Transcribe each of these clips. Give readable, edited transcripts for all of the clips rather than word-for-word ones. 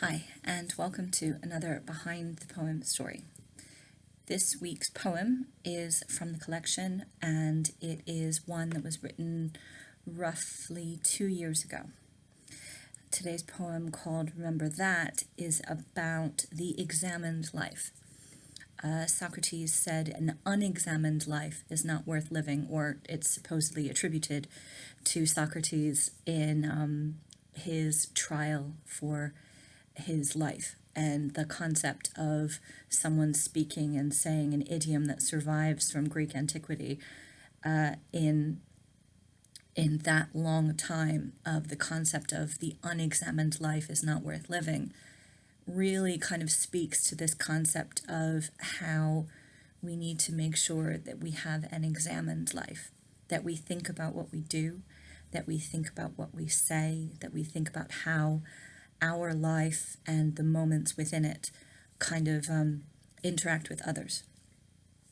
Hi, and welcome to another Behind the Poem story. This week's poem is from the collection, and it is one that was written roughly 2 years ago. Today's poem, called Remember That, is about the examined life. Socrates said an unexamined life is not worth living, or it's supposedly attributed to Socrates in his trial for his life, and the concept of someone speaking and saying an idiom that survives from Greek antiquity in that long time, of the concept of the unexamined life is not worth living, really kind of speaks to this concept of how we need to make sure that we have an examined life, that we think about what we do, that we think about what we say, that we think about how our life and the moments within it kind of interact with others.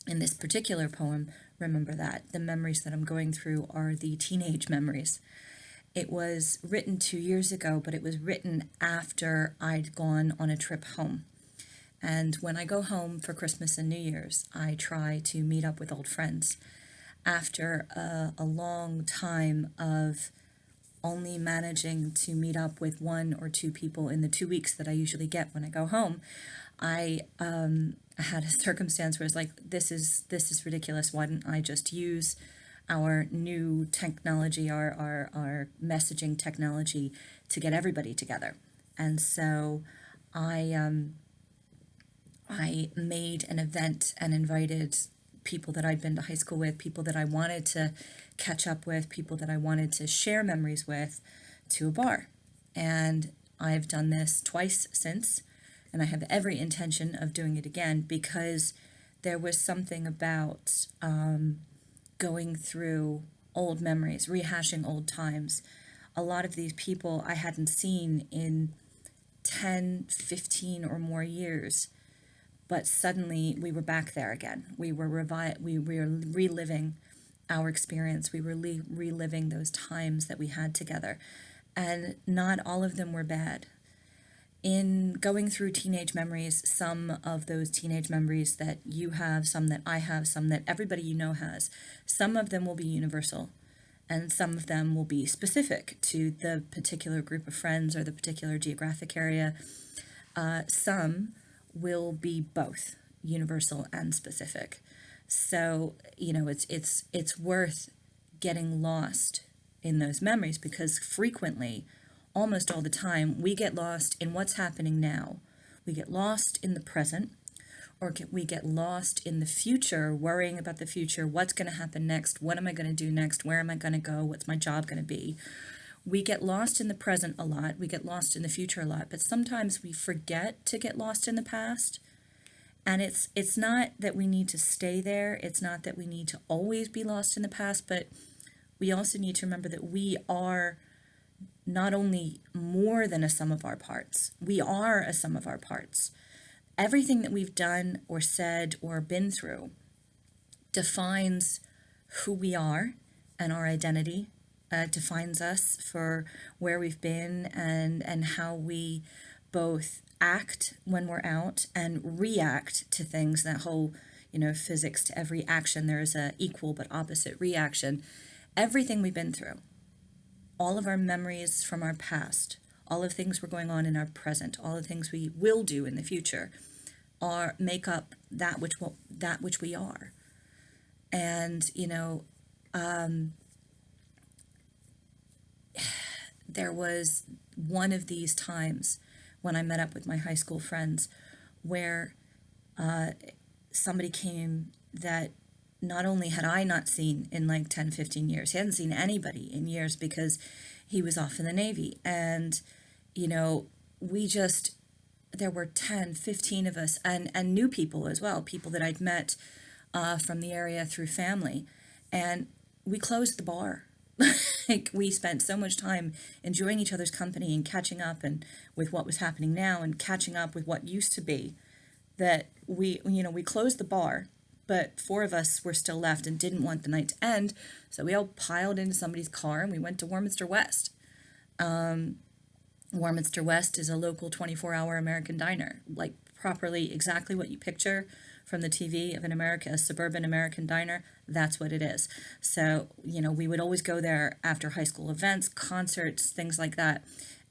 In this particular poem, Remember That, the memories that I'm going through are the teenage memories. It was written 2 years ago, but it was written after I'd gone on a trip home. And when I go home for Christmas and New Year's, I try to meet up with old friends. After a long time of only managing to meet up with 1 or 2 people in the 2 weeks that I usually get when I go home, I had a circumstance where it's like, this is ridiculous. Why didn't I just use our new technology, our messaging technology, to get everybody together? And so I made an event and invited people that I'd been to high school with, people that I wanted to catch up with, people that I wanted to share memories with, to a bar. And I've done this twice since, and I have every intention of doing it again, because there was something about going through old memories, rehashing old times. A lot of these people I hadn't seen in 10, 15 or more years, but suddenly we were back there again. We were reliving our experience. We were reliving those times that we had together. And not all of them were bad. In going through teenage memories, some of those teenage memories that you have, some that I have, some that everybody you know has, some of them will be universal, and some of them will be specific to the particular group of friends or the particular geographic area. Some will be both universal and specific. So, it's worth getting lost in those memories, because frequently, almost all the time, we get lost in what's happening now. We get lost in the present, or we get lost in the future, worrying about the future. What's going to happen next? What am I going to do next? Where am I going to go? What's my job going to be? We get lost in the present a lot. We get lost in the future a lot. But sometimes we forget to get lost in the past. And it's not that we need to stay there. It's not that we need to always be lost in the past. But we also need to remember that we are not only more than a sum of our parts. We are a sum of our parts. Everything that we've done or said or been through defines who we are, and our identity defines us for where we've been, and how we both act when we're out and react to things. That whole, physics, to every action there is a equal but opposite reaction. Everything we've been through, all of our memories from our past, all of things we're going on in our present, all the things we will do in the future, make up that which we are. And there was one of these times when I met up with my high school friends where somebody came that not only had I not seen in like 10, 15 years, he hadn't seen anybody in years, because he was off in the Navy. And, there were 10, 15 of us, and new people as well, people that I'd met from the area through family. And we closed the bar. Like, we spent so much time enjoying each other's company and catching up and with what was happening now, and catching up with what used to be, that we closed the bar, but 4 of us were still left and didn't want the night to end. So we all piled into somebody's car and we went to Warminster West. Warminster West is a local 24-hour American diner, like properly exactly what you picture from the TV of a suburban American diner. That's what it is. So, we would always go there after high school events, concerts, things like that.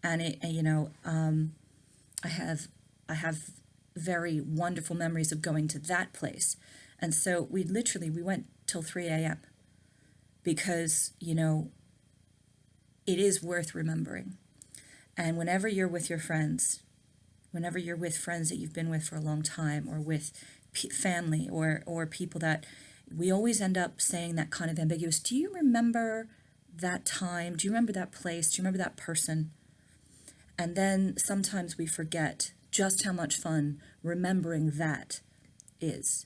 And I have very wonderful memories of going to that place. And so we went till 3 a.m. because, it is worth remembering. And whenever you're with your friends, whenever you're with friends that you've been with for a long time, or with family, or people that we always end up saying that kind of ambiguous, do you remember that time? Do you remember that place? Do you remember that person? And then sometimes we forget just how much fun remembering that is.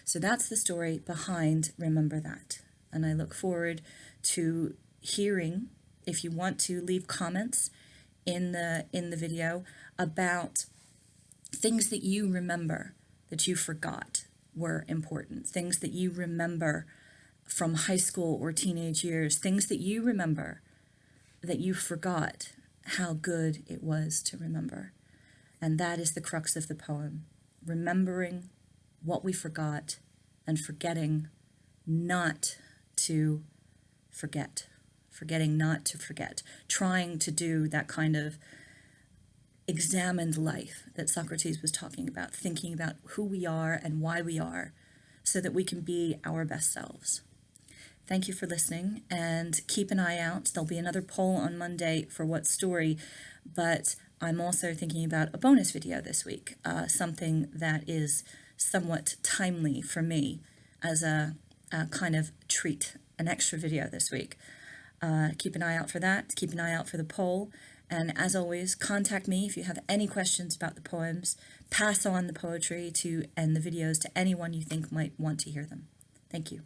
So that's the story behind Remember That. And I look forward to hearing, if you want to leave comments in the video about things that you remember that you forgot were important, things that you remember from high school or teenage years, things that you remember that you forgot how good it was to remember. And that is the crux of the poem, remembering what we forgot and forgetting not to forget. Forgetting not to forget, trying to do that kind of examined life that Socrates was talking about, thinking about who we are and why we are, so that we can be our best selves. Thank you for listening, and keep an eye out. There'll be another poll on Monday for what story, but I'm also thinking about a bonus video this week, something that is somewhat timely for me as a kind of treat, an extra video this week. Keep an eye out for that. Keep an eye out for the poll. And as always, contact me if you have any questions about the poems. Pass on the poetry and the videos to anyone you think might want to hear them. Thank you.